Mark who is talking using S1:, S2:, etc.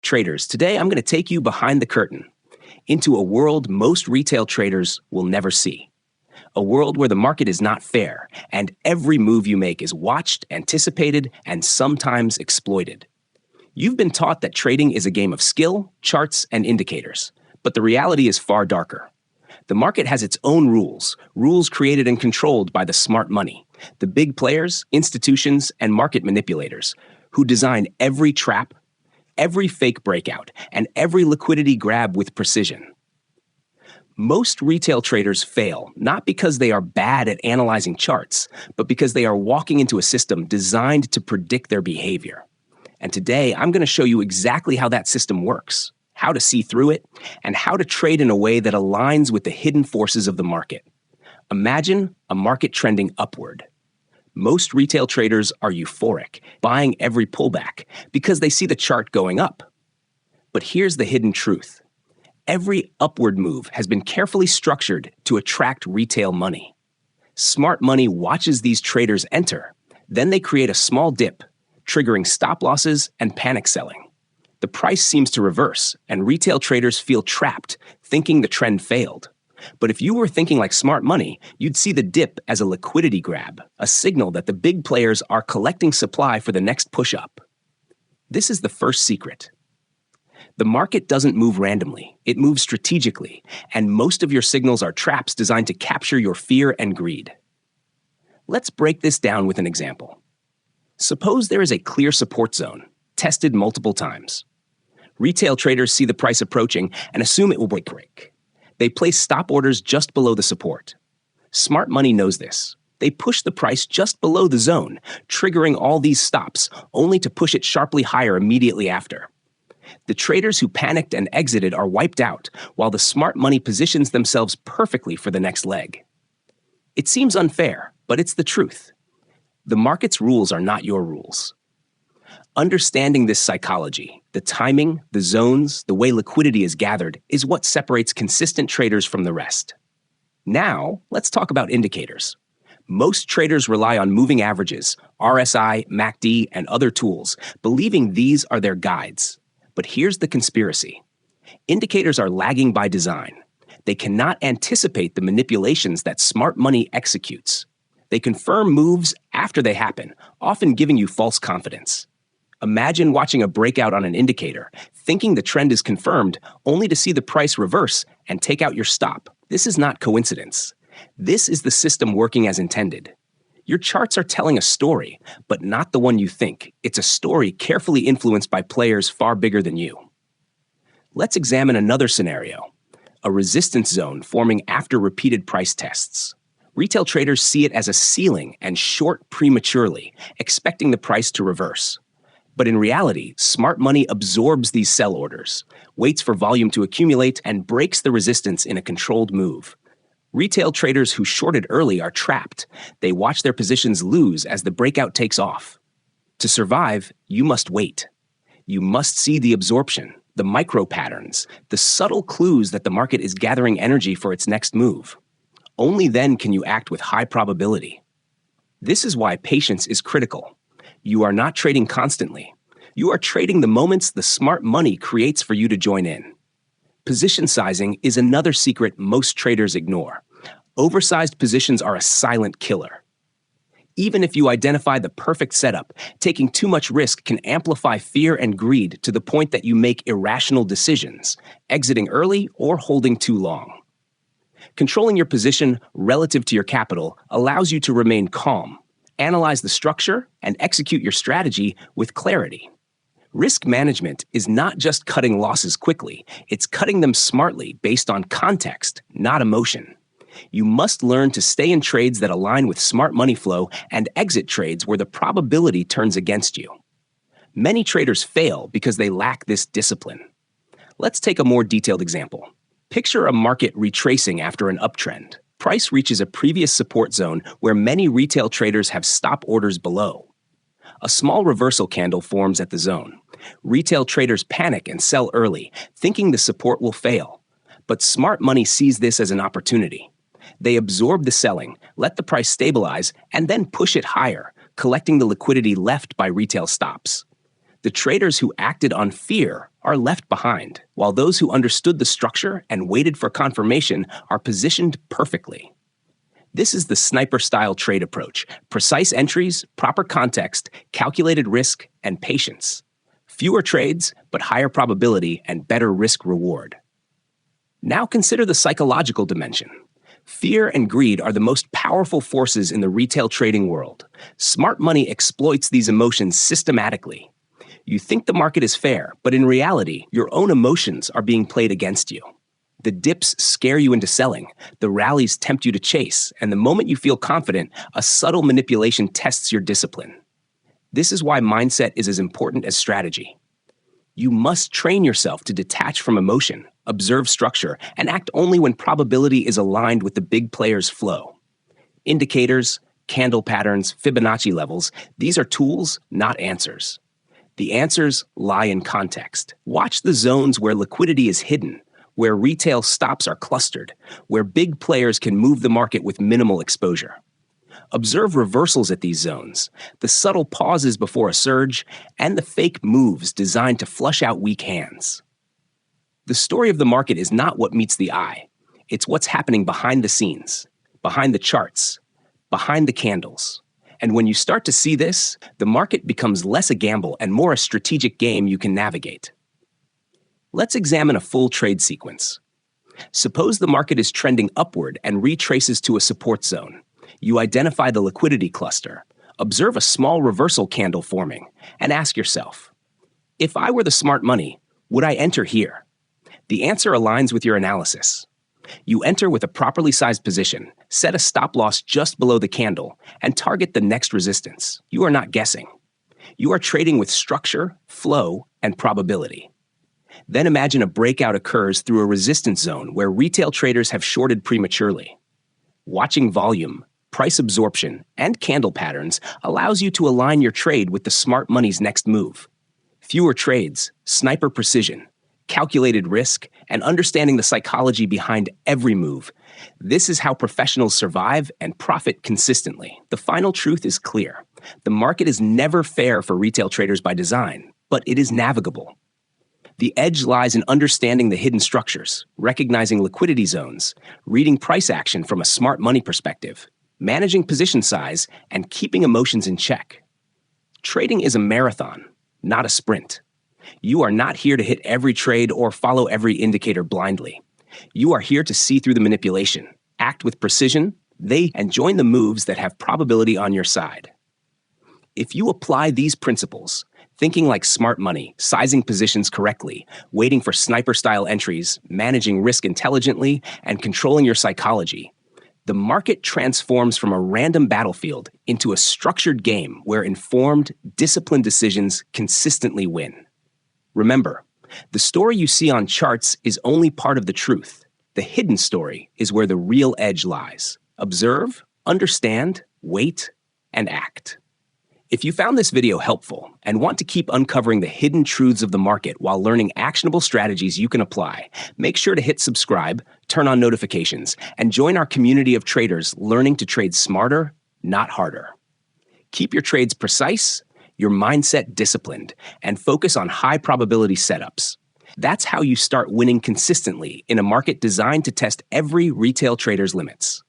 S1: Traders. Today, I'm going to take you behind the curtain into a world most retail traders will never see. A world where the market is not fair and every move you make is watched, anticipated, and sometimes exploited. You've been taught that trading is a game of skill, charts, and indicators, but the reality is far darker. The market has its own rules created and controlled by the smart money, the big players, institutions, and market manipulators who design every trap, every fake breakout, and every liquidity grab with precision. Most retail traders fail not because they are bad at analyzing charts, but because they are walking into a system designed to predict their behavior. And today, I'm going to show you exactly how that system works, how to see through it, and how to trade in a way that aligns with the hidden forces of the market. Imagine a market trending upward. Most retail traders are euphoric, buying every pullback because they see the chart going up. But here's the hidden truth. Every upward move has been carefully structured to attract retail money. Smart money watches these traders enter. Then they create a small dip, triggering stop losses and panic selling. The price seems to reverse, and retail traders feel trapped, thinking the trend failed. But if you were thinking like smart money, you'd see the dip as a liquidity grab, a signal that the big players are collecting supply for the next push-up. This is the first secret. The market doesn't move randomly, it moves strategically, and most of your signals are traps designed to capture your fear and greed. Let's break this down with an example. Suppose there is a clear support zone, tested multiple times. Retail traders see the price approaching and assume it will break. They place stop orders just below the support. Smart money knows this. They push the price just below the zone, triggering all these stops, only to push it sharply higher immediately after. The traders who panicked and exited are wiped out, while the smart money positions themselves perfectly for the next leg. It seems unfair, but it's the truth. The market's rules are not your rules. Understanding this psychology, the timing, the zones, the way liquidity is gathered, is what separates consistent traders from the rest. Now, let's talk about indicators. Most traders rely on moving averages, RSI, MACD, and other tools, believing these are their guides. But here's the conspiracy. Indicators are lagging by design. They cannot anticipate the manipulations that smart money executes. They confirm moves after they happen, often giving you false confidence. Imagine watching a breakout on an indicator, thinking the trend is confirmed, only to see the price reverse and take out your stop. This is not coincidence. This is the system working as intended. Your charts are telling a story, but not the one you think. It's a story carefully influenced by players far bigger than you. Let's examine another scenario, a resistance zone forming after repeated price tests. Retail traders see it as a ceiling and short prematurely, expecting the price to reverse. But in reality, smart money absorbs these sell orders, waits for volume to accumulate, and breaks the resistance in a controlled move. Retail traders who shorted early are trapped. They watch their positions lose as the breakout takes off. To survive, you must wait. You must see the absorption, the micro patterns, the subtle clues that the market is gathering energy for its next move. Only then can you act with high probability. This is why patience is critical. You are not trading constantly. You are trading the moments the smart money creates for you to join in. Position sizing is another secret most traders ignore. Oversized positions are a silent killer. Even if you identify the perfect setup, taking too much risk can amplify fear and greed to the point that you make irrational decisions, exiting early or holding too long. Controlling your position relative to your capital allows you to remain calm, analyze the structure, and execute your strategy with clarity. Risk management is not just cutting losses quickly, it's cutting them smartly based on context, not emotion. You must learn to stay in trades that align with smart money flow and exit trades where the probability turns against you. Many traders fail because they lack this discipline. Let's take a more detailed example. Picture a market retracing after an uptrend. Price reaches a previous support zone where many retail traders have stop orders below. A small reversal candle forms at the zone. Retail traders panic and sell early, thinking the support will fail. But smart money sees this as an opportunity. They absorb the selling, let the price stabilize, and then push it higher, collecting the liquidity left by retail stops. The traders who acted on fear are left behind, while those who understood the structure and waited for confirmation are positioned perfectly. This is the sniper-style trade approach: precise entries, proper context, calculated risk, and patience. Fewer trades, but higher probability and better risk-reward. Now consider the psychological dimension. Fear and greed are the most powerful forces in the retail trading world. Smart money exploits these emotions systematically. You think the market is fair, but in reality, your own emotions are being played against you. The dips scare you into selling, the rallies tempt you to chase, and the moment you feel confident, a subtle manipulation tests your discipline. This is why mindset is as important as strategy. You must train yourself to detach from emotion, observe structure, and act only when probability is aligned with the big player's flow. Indicators, candle patterns, Fibonacci levels, these are tools, not answers. The answers lie in context. Watch the zones where liquidity is hidden, where retail stops are clustered, where big players can move the market with minimal exposure. Observe reversals at these zones, the subtle pauses before a surge, and the fake moves designed to flush out weak hands. The story of the market is not what meets the eye. It's what's happening behind the scenes, behind the charts, behind the candles. And when you start to see this, the market becomes less a gamble and more a strategic game you can navigate. Let's examine a full trade sequence. Suppose the market is trending upward and retraces to a support zone. You identify the liquidity cluster, observe a small reversal candle forming, and ask yourself, if I were the smart money, would I enter here? The answer aligns with your analysis. You enter with a properly sized position, set a stop loss just below the candle, and target the next resistance. You are not guessing. You are trading with structure, flow, and probability. Then imagine a breakout occurs through a resistance zone where retail traders have shorted prematurely. Watching volume, price absorption, and candle patterns allows you to align your trade with the smart money's next move. Fewer trades, sniper precision, calculated risk, and understanding the psychology behind every move. This is how professionals survive and profit consistently. The final truth is clear. The market is never fair for retail traders by design, but it is navigable. The edge lies in understanding the hidden structures, recognizing liquidity zones, reading price action from a smart money perspective, managing position size, and keeping emotions in check. Trading is a marathon, not a sprint. You are not here to hit every trade or follow every indicator blindly. You are here to see through the manipulation, act with precision, and join the moves that have probability on your side. If you apply these principles, thinking like smart money, sizing positions correctly, waiting for sniper-style entries, managing risk intelligently, and controlling your psychology, the market transforms from a random battlefield into a structured game where informed, disciplined decisions consistently win. Remember, the story you see on charts is only part of the truth. The hidden story is where the real edge lies. Observe, understand, wait, and act. If you found this video helpful and want to keep uncovering the hidden truths of the market while learning actionable strategies you can apply, make sure to hit subscribe, turn on notifications, and join our community of traders learning to trade smarter, not harder. Keep your trades precise, your mindset disciplined, and focus on high probability setups. That's how you start winning consistently in a market designed to test every retail trader's limits.